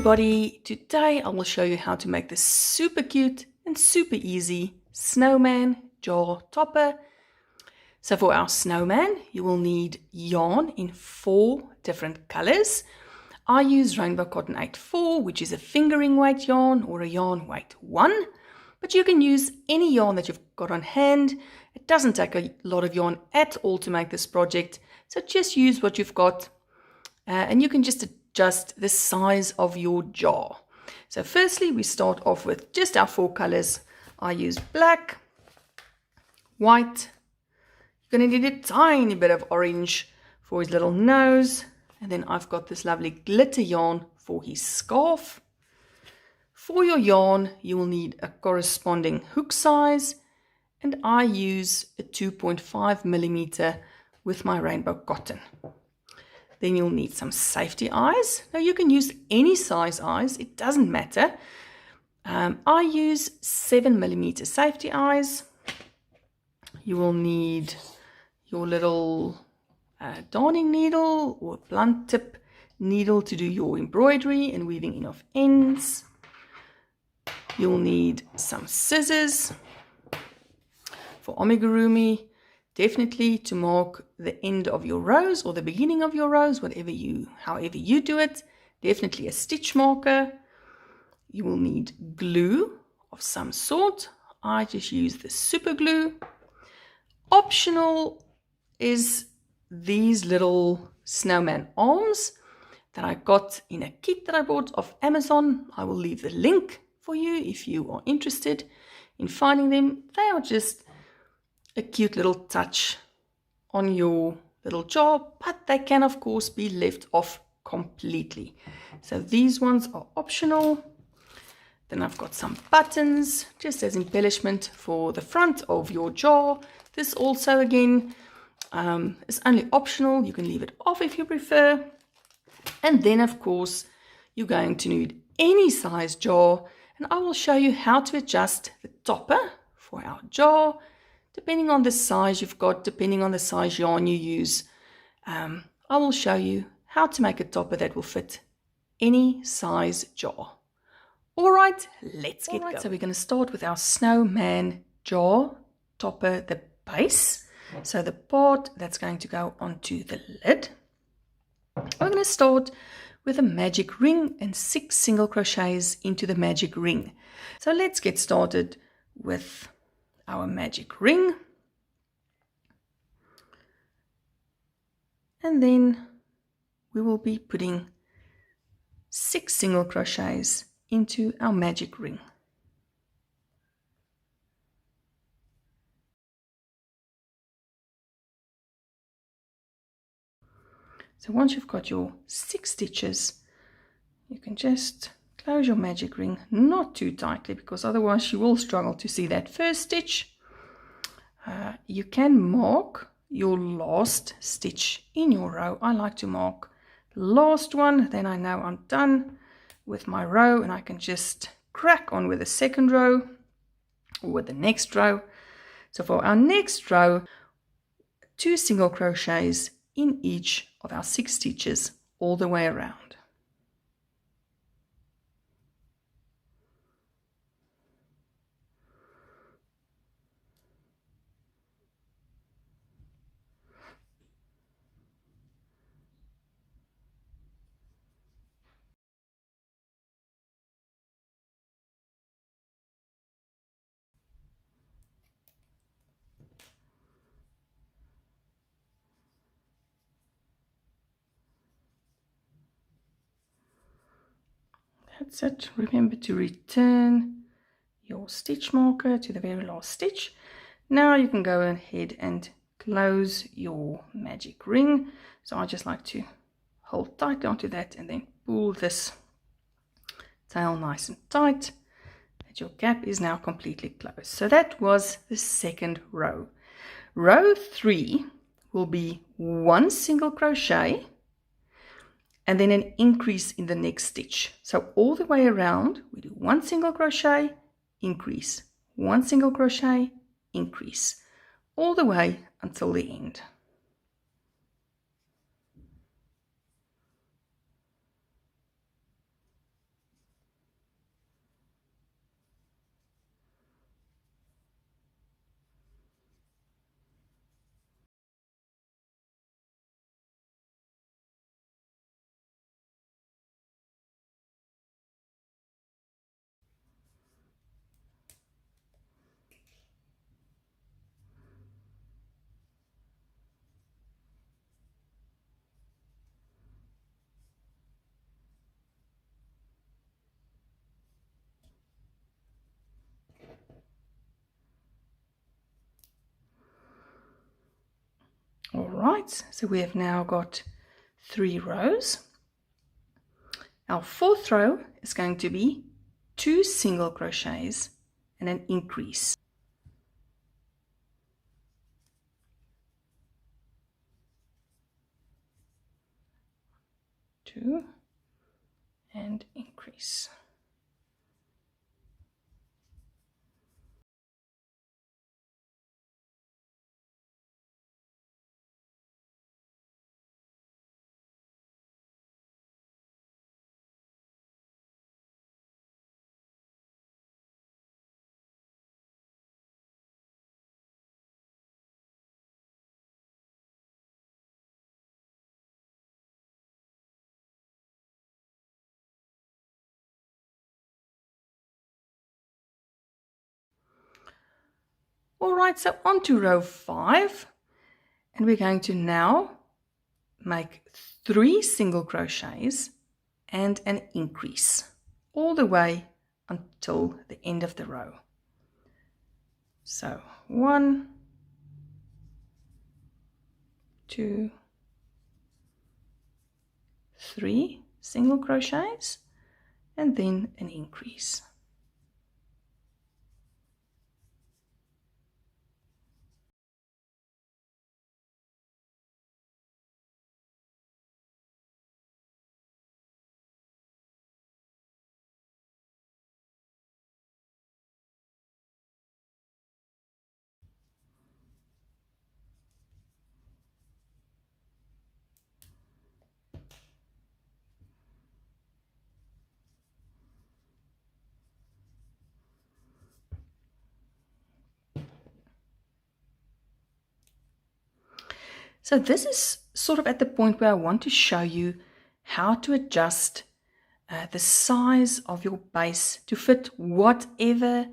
everybody, today I will show you how to make this super cute and super easy snowman jar topper. So for our snowman you will need yarn in 4 different colors. I use Rainbow Cotton 84, which is a fingering weight yarn or a yarn weight 1, but you can use any yarn that you've got on hand. It doesn't take a lot of yarn at all to make this project, so just use what you've got and you can just adjust the size of your jar. So firstly we start off with just our 4 colors. I use black, white, you're going to need a tiny bit of orange for his little nose, and then I've got this lovely glitter yarn for his scarf. For your yarn you will need a corresponding hook size, and I use a 2.5 millimeter with my rainbow cotton. Then you'll need some safety eyes. Now you can use any size eyes, it doesn't matter. I use 7 millimeter safety eyes. You will need your little darning needle or blunt tip needle to do your embroidery and weaving in of ends. You'll need some scissors for amigurumi. Definitely to mark the end of your rows or the beginning of your rows, however you do it. Definitely a stitch marker. You will need glue of some sort. I just use the super glue. Optional is these little snowman arms that I got in a kit that I bought off Amazon. I will leave the link for you if you are interested in finding them. They are just a cute little touch on your little jar, but they can of course be left off completely. So these ones are optional. Then I've got some buttons just as embellishment for the front of your jar. This also again is only optional. You can leave it off if you prefer. And then of course you're going to need any size jar, and I will show you how to adjust the topper for our jar depending on the size you've got, depending on the size yarn you use. I will show you how to make a topper that will fit any size jar. Alright, let's get going. So we're going to start with our snowman jar topper, the base. So the part that's going to go onto the lid. We're going to start with a magic ring and 6 single crochets into the magic ring. So let's get started with our magic ring, and then we will be putting 6 single crochets into our magic ring. So once you've got your 6 stitches, you can just close your magic ring, not too tightly because otherwise you will struggle to see that first stitch. You can mark your last stitch in your row. I like to mark the last one, then I know I'm done with my row and I can just crack on with the second row or with the next row. So for our next row, 2 single crochets in each of our 6 stitches all the way around. That's it. Remember to return your stitch marker to the very last stitch. Now you can go ahead and close your magic ring. So I just like to hold tightly onto that and then pull this tail nice and tight. That your gap is now completely closed. So that was the second row. Row 3 will be 1 single crochet and then an increase in the next stitch. So all the way around we do 1 single crochet, increase, 1 single crochet, increase, all the way until the end. right, so we have now got 3 rows. Our 4th row is going to be 2 single crochets and an increase. 2 and increase. Alright, so on to row 5, and we're going to now make 3 single crochets and an increase all the way until the end of the row. So 1, 2, 3 single crochets and then an increase. So this is sort of at the point where I want to show you how to adjust the size of your base to fit whatever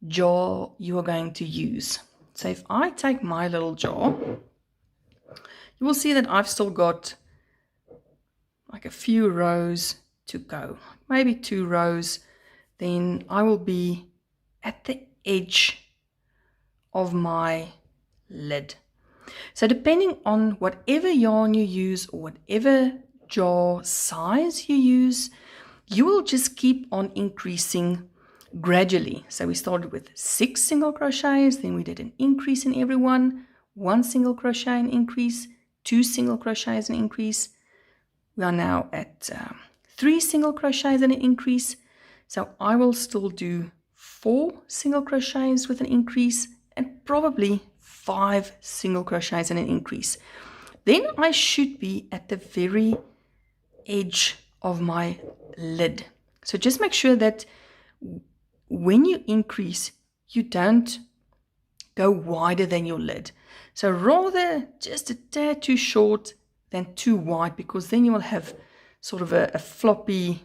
jar you are going to use. So if I take my little jar, you will see that I've still got like a few rows to go, maybe 2 rows. Then I will be at the edge of my lid. So depending on whatever yarn you use or whatever jar size you use, you will just keep on increasing gradually. So we started with 6 single crochets, then we did an increase in every one, 1 single crochet and increase, 2 single crochets and increase. We are now at 3 single crochets and an increase. So I will still do 4 single crochets with an increase and probably 5 single crochets and an increase. Then I should be at the very edge of my lid. So just make sure that when you increase, you don't go wider than your lid. So rather just a tad too short than too wide, because then you will have sort of a floppy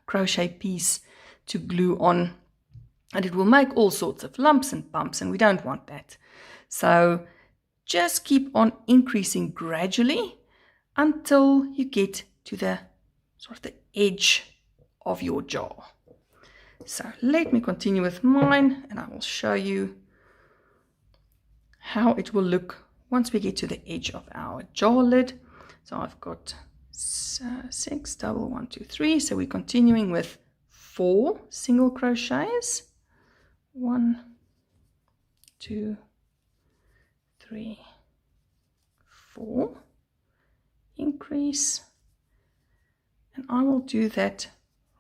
crochet piece to glue on, and it will make all sorts of lumps and bumps, and we don't want that. So just keep on increasing gradually until you get to the sort of the edge of your jar. So let me continue with mine, and I will show you how it will look once we get to the edge of our jar lid. So I've got 6 double 1 2 3, so we're continuing with 4 single crochets, 1 2 3 4, increase, and I will do that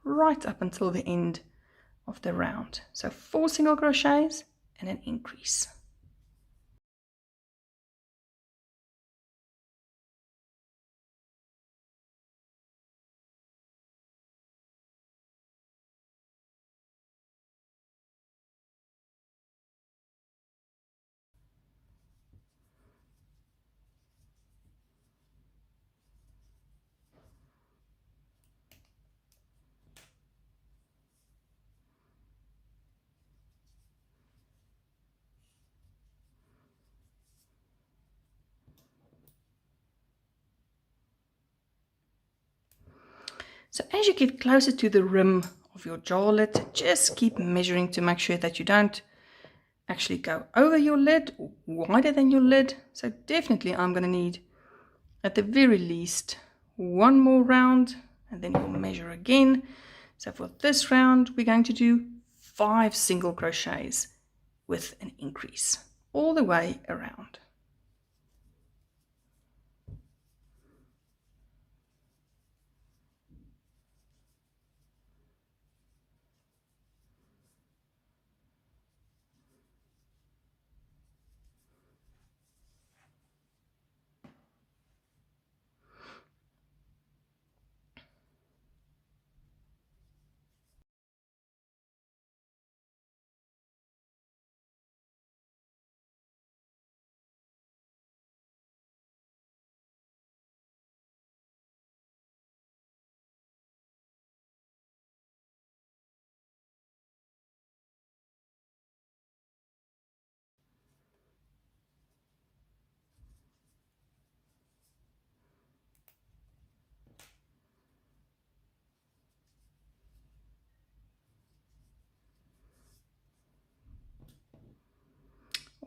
right up until the end of the round. So 4 single crochets and an increase. So as you get closer to the rim of your jar lid, just keep measuring to make sure that you don't actually go over your lid, or wider than your lid. So definitely I'm going to need, at the very least, one more round, and then we'll measure again. So for this round, we're going to do 5 single crochets with an increase all the way around.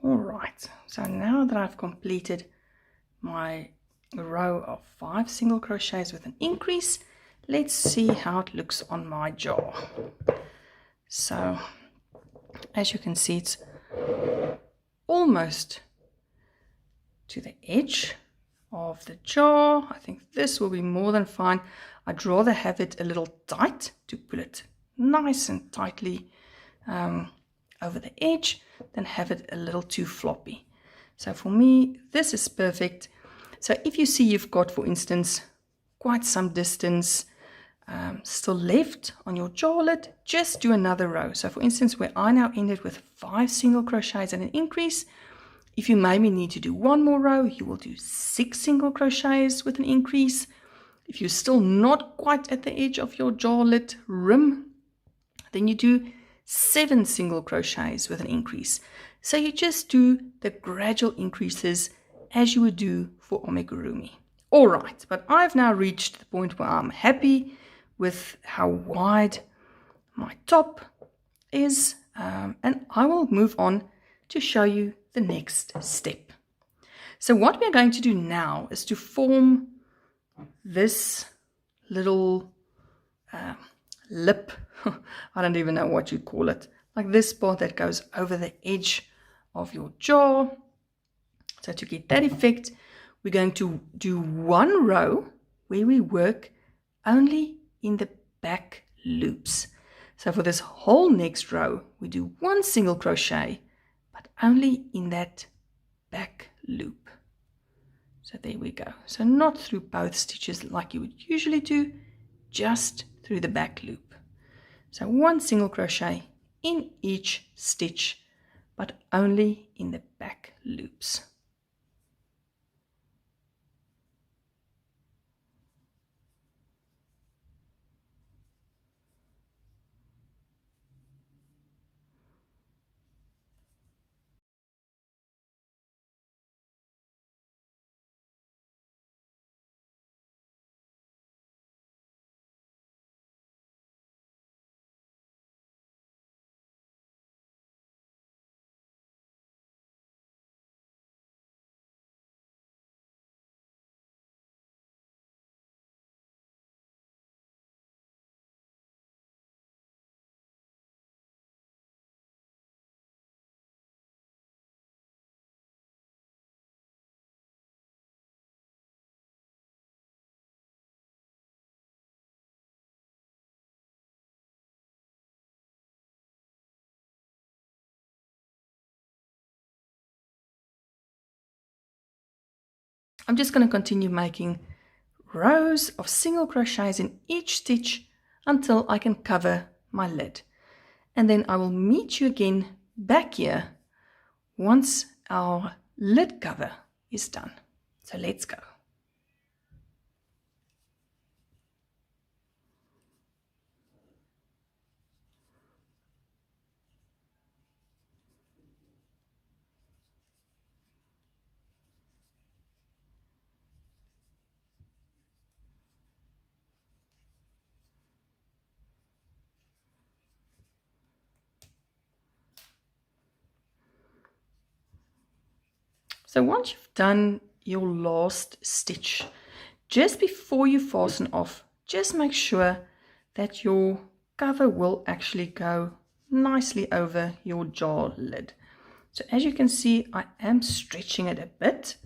All right, so now that I've completed my row of 5 single crochets with an increase, let's see how it looks on my jar. So as you can see, it's almost to the edge of the jar. I think this will be more than fine. I'd rather have it a little tight to pull it nice and tightly over the edge than have it a little too floppy. So for me, this is perfect. So if you see you've got, for instance, quite some distance still left on your jar lid, just do another row. So for instance, where I now ended with 5 single crochets and an increase, if you maybe need to do one more row, you will do 6 single crochets with an increase. If you're still not quite at the edge of your jar lid rim, then you do 7 single crochets with an increase. So you just do the gradual increases as you would do for amigurumi. All right, but I've now reached the point where I'm happy with how wide my top is, and I will move on to show you the next step. So what we're going to do now is to form this little lip. I don't even know what you call it, like this part that goes over the edge of your jar. So to get that effect, we're going to do one row where we work only in the back loops. So for this whole next row, we do 1 single crochet, but only in that back loop. So there we go. So not through both stitches like you would usually do, just through the back loop. So 1 single crochet in each stitch, but only in the back loops. I'm just going to continue making rows of single crochets in each stitch until I can cover my lid. And then I will meet you again back here once our lid cover is done. So let's go. So once you've done your last stitch, just before you fasten off, just make sure that your cover will actually go nicely over your jar lid. So as you can see, I am stretching it a bit,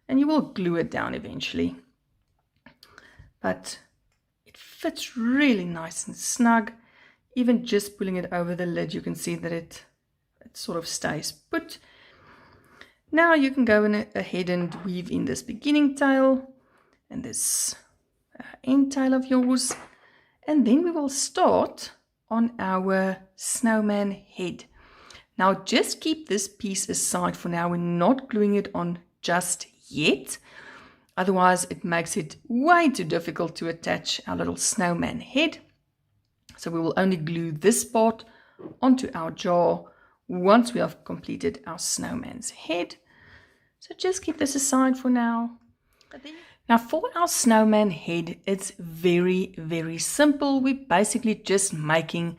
and you will glue it down eventually. But it fits really nice and snug. Even just pulling it over the lid, you can see that it sort of stays put. Now you can go ahead and weave in this beginning tail and this end tail of yours, and then we will start on our snowman head. Now just keep this piece aside for now. We're not gluing it on just yet, otherwise it makes it way too difficult to attach our little snowman head. So we will only glue this part onto our jar once we have completed our snowman's head. So just keep this aside for now. Now for our snowman head, it's very, very simple. We're basically just making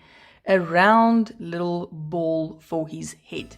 a round little ball for his head.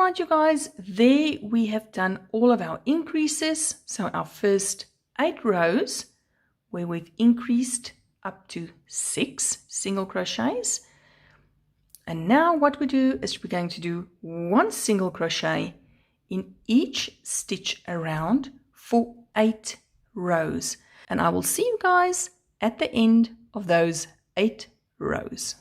Alright you guys, there we have done all of our increases. So our first 8 rows where we've increased up to 6 single crochets. And now what we do is we're going to do 1 single crochet in each stitch around for 8 rows. And I will see you guys at the end of those 8 rows.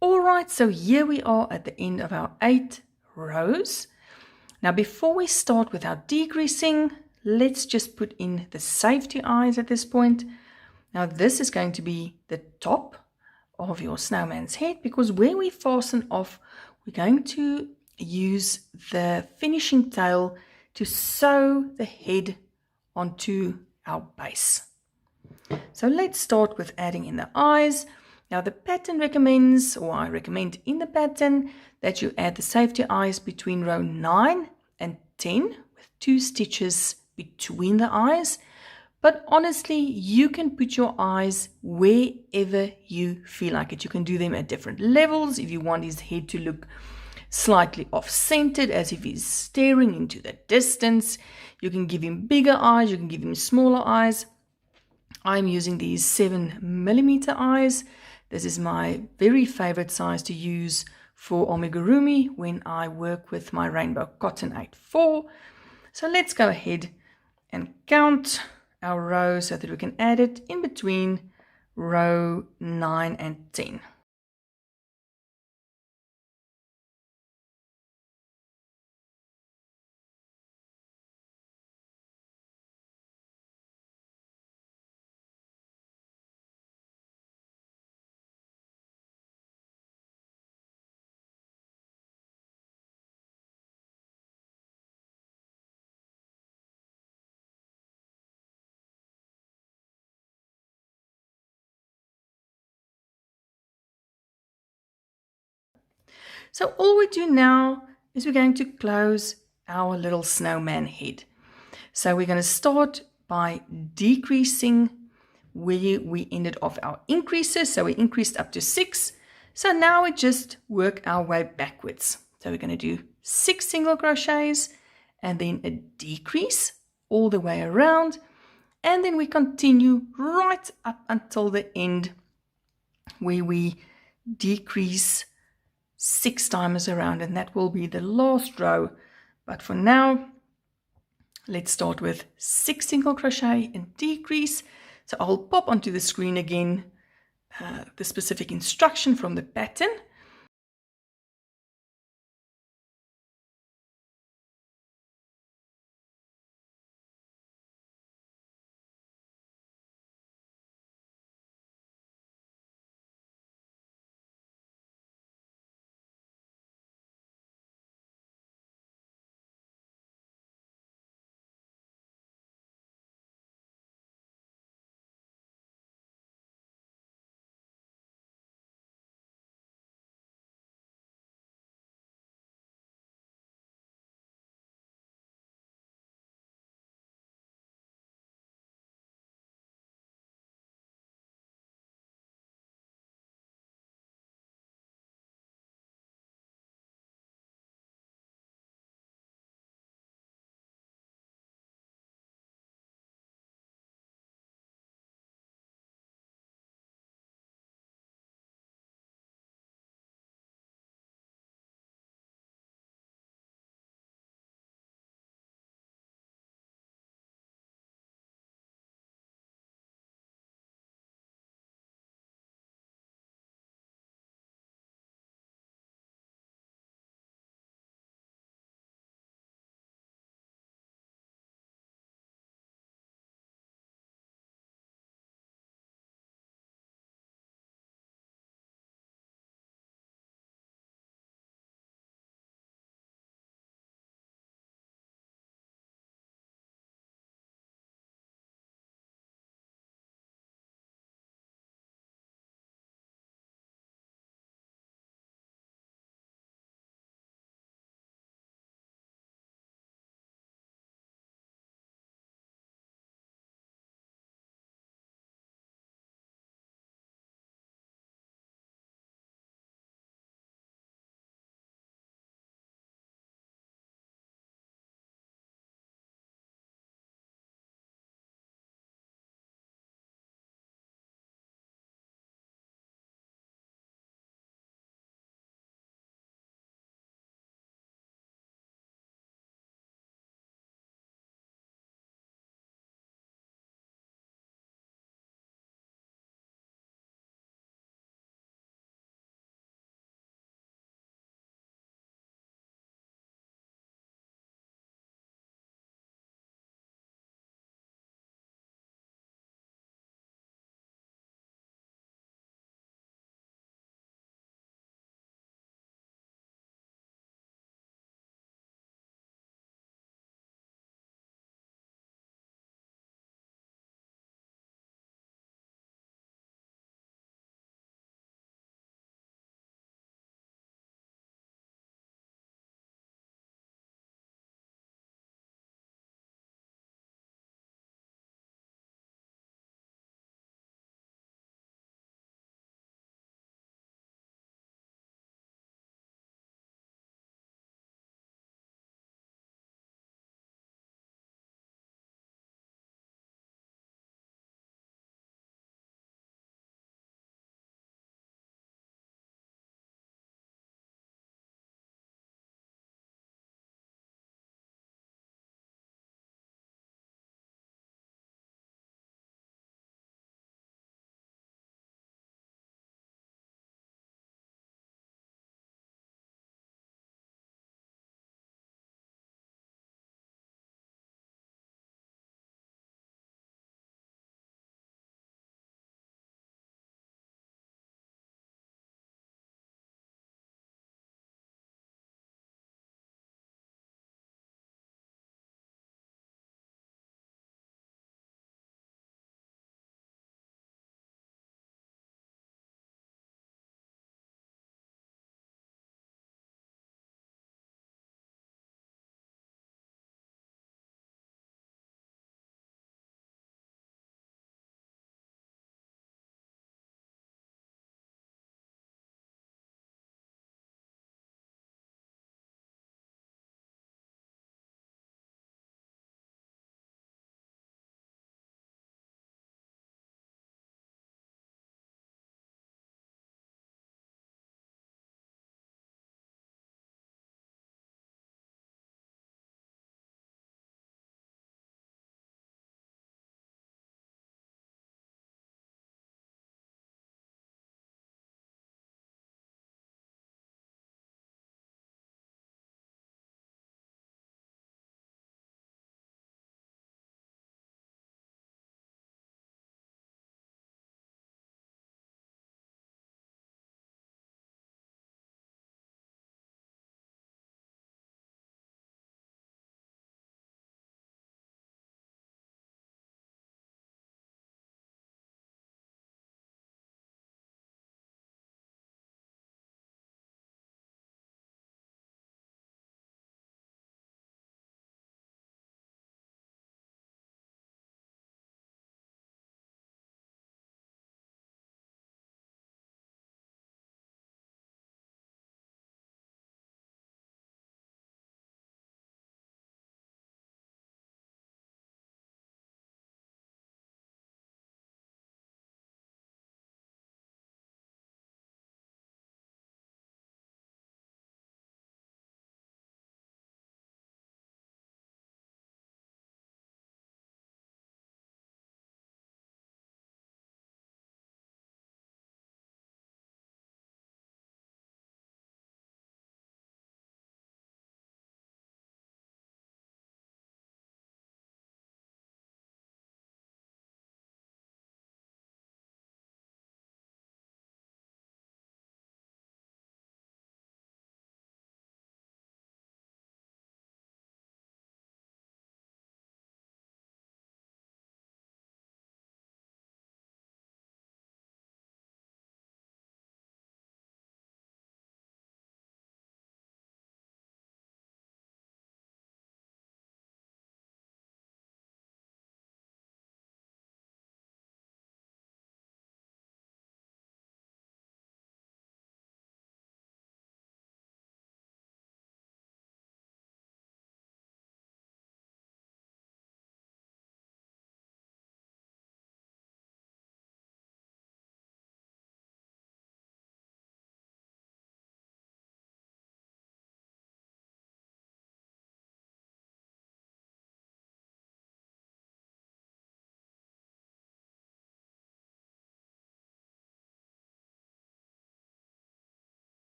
Alright, so here we are at the end of our 8 rows. Now before we start with our decreasing, let's just put in the safety eyes at this point. Now this is going to be the top of your snowman's head, because where we fasten off, we're going to use the finishing tail to sew the head onto our base. So let's start with adding in the eyes. Now the pattern recommends, or I recommend in the pattern, that you add the safety eyes between row 9 and 10 with 2 stitches between the eyes. But honestly, you can put your eyes wherever you feel like it. You can do them at different levels. If you want his head to look slightly off-centered, as if he's staring into the distance, you can give him bigger eyes, you can give him smaller eyes. I'm using these 7mm eyes. This is my very favorite size to use for amigurumi when I work with my rainbow cotton 8/4. So let's go ahead and count our rows so that we can add it in between row 9 and 10. So all we do now is we're going to close our little snowman head. So we're going to start by decreasing where we ended off our increases. So we increased up to 6. So now we just work our way backwards. So we're going to do 6 single crochets and then a decrease all the way around. And then we continue right up until the end where we decrease 6 times around, and that will be the last row. But for now, let's start with 6 single crochet and decrease. So I'll pop onto the screen again the specific instruction from the pattern.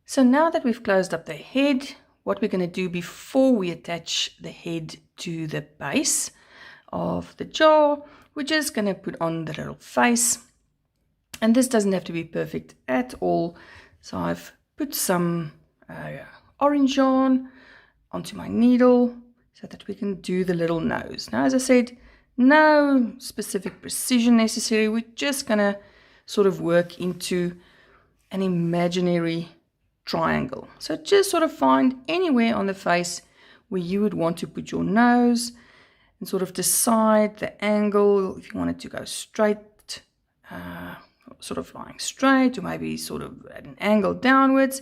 So now that we've closed up the head, what we're going to do before we attach the head to the base of the jar, we're just going to put on the little face. And this doesn't have to be perfect at all. So I've put some orange yarn onto my needle so that we can do the little nose. Now, as I said, no specific precision necessary. We're just going to sort of work into an imaginary triangle. So just sort of find anywhere on the face where you would want to put your nose and sort of decide the angle, if you want it to go straight, sort of lying straight, or maybe sort of at an angle downwards.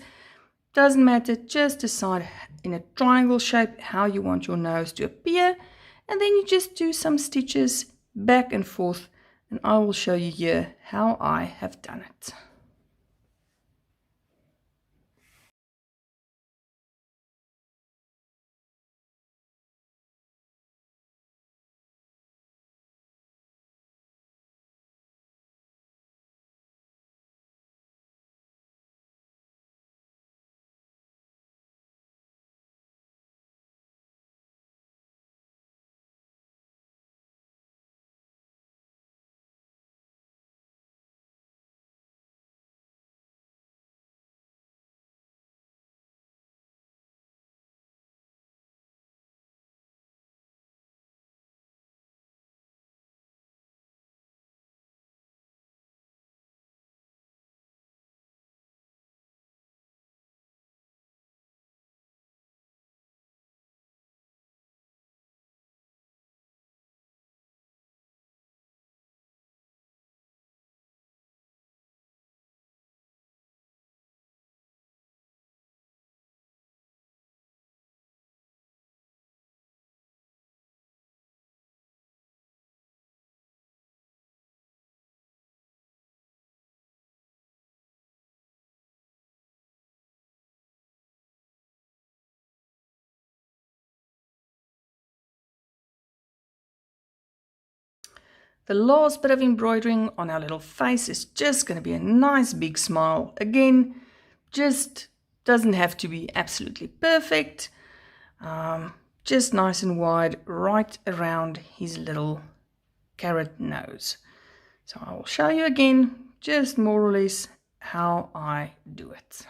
Doesn't matter, just decide in a triangle shape how you want your nose to appear, and then you just do some stitches back and forth, and I will show you here how I have done it. The last bit of embroidering on our little face is just going to be a nice big smile. Again, just doesn't have to be absolutely perfect. Just nice and wide right around his little carrot nose. So I will show you again, just more or less how I do it.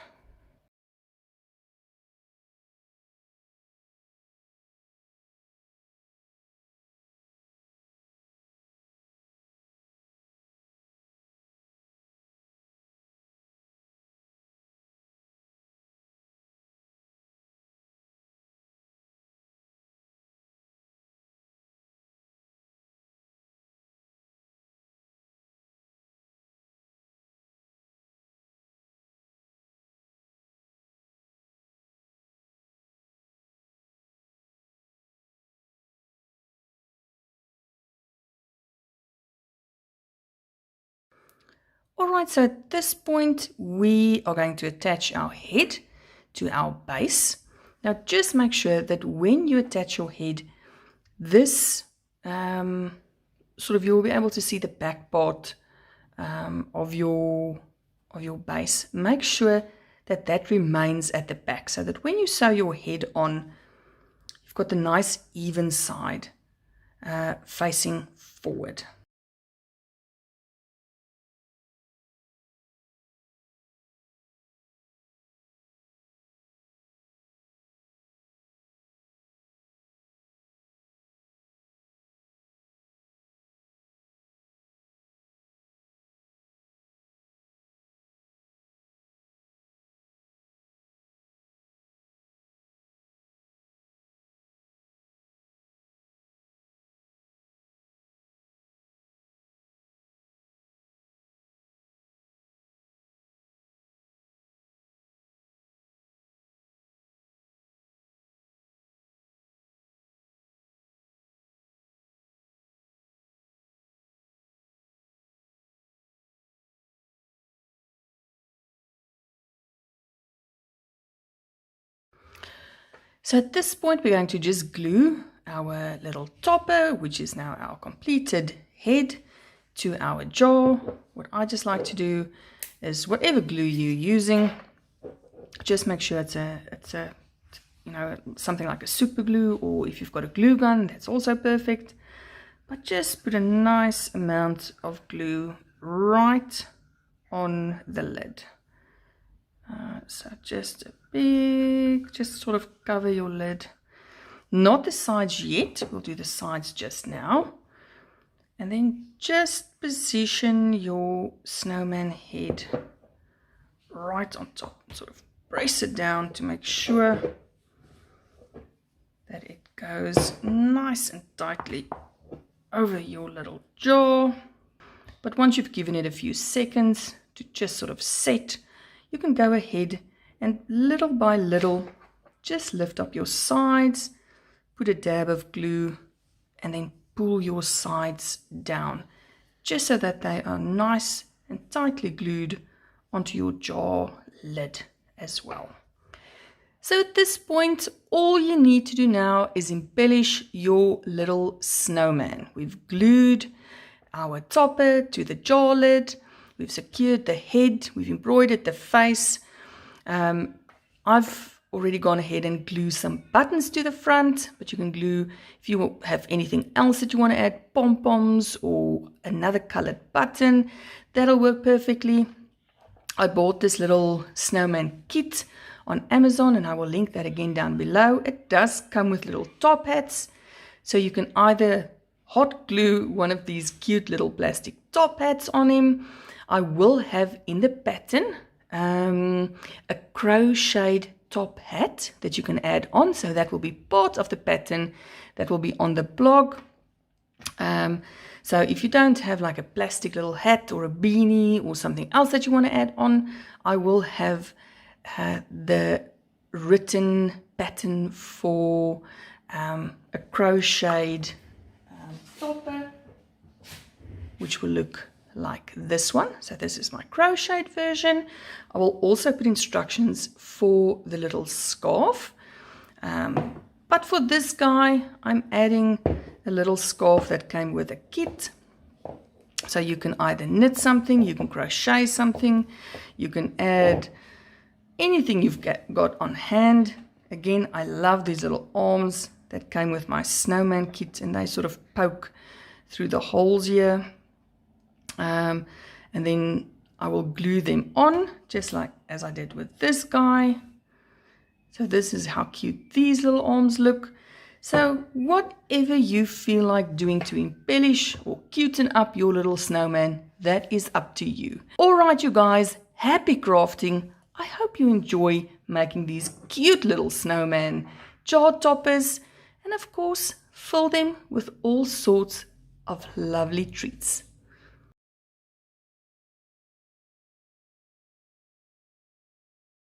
Alright, so at this point we are going to attach our head to our base. Now just make sure that when you attach your head, this sort of you'll be able to see the back part of your base. Make sure that that remains at the back so that when you sew your head on, you've got the nice even side facing forward. So at this point, we're going to just glue our little topper, which is now our completed head, to our jar. What I just like to do is whatever glue you're using, Just make sure it's a you know, something like a super glue, or if you've got a glue gun, that's also perfect. But just put a nice amount of glue right on the lid. So just sort of cover your lid. Not the sides yet, we'll do the sides just now. And then just position your snowman head right on top. Sort of brace it down to make sure that it goes nice and tightly over your little jar. But once you've given it a few seconds to just sort of set, you can go ahead and little by little just lift up your sides, put a dab of glue, and then pull your sides down, just so that they are nice and tightly glued onto your jar lid as well. So at this point, all you need to do now is embellish your little snowman. We've glued our topper to the jar lid, we've secured the head, we've embroidered the face. I've already gone ahead and glued some buttons to the front, but you can glue, if you have anything else that you want to add, pom-poms or another colored button, that'll work perfectly. I bought this little snowman kit on Amazon, and I will link that again down below. It does come with little top hats, so you can either hot glue one of these cute little plastic top hats on him. I will have in the pattern a crocheted top hat that you can add on, so that will be part of the pattern that will be on the blog. So if you don't have like a plastic little hat or a beanie or something else that you want to add on, I will have the written pattern for a crocheted topper, which will look like this one. So this is my crocheted version. I will also put instructions for the little scarf. But for this guy, I'm adding a little scarf that came with a kit. So you can either knit something, you can crochet something, you can add anything you've got on hand. Again, I love these little arms that came with my snowman kit, and they sort of poke through the holes here. And then I will glue them on, just like as I did with this guy. So this is how cute these little arms look. So whatever you feel like doing to embellish or cuten up your little snowman, that is up to you. All right, you guys, happy crafting. I hope you enjoy making these cute little snowman jar toppers, and of course, fill them with all sorts of lovely treats.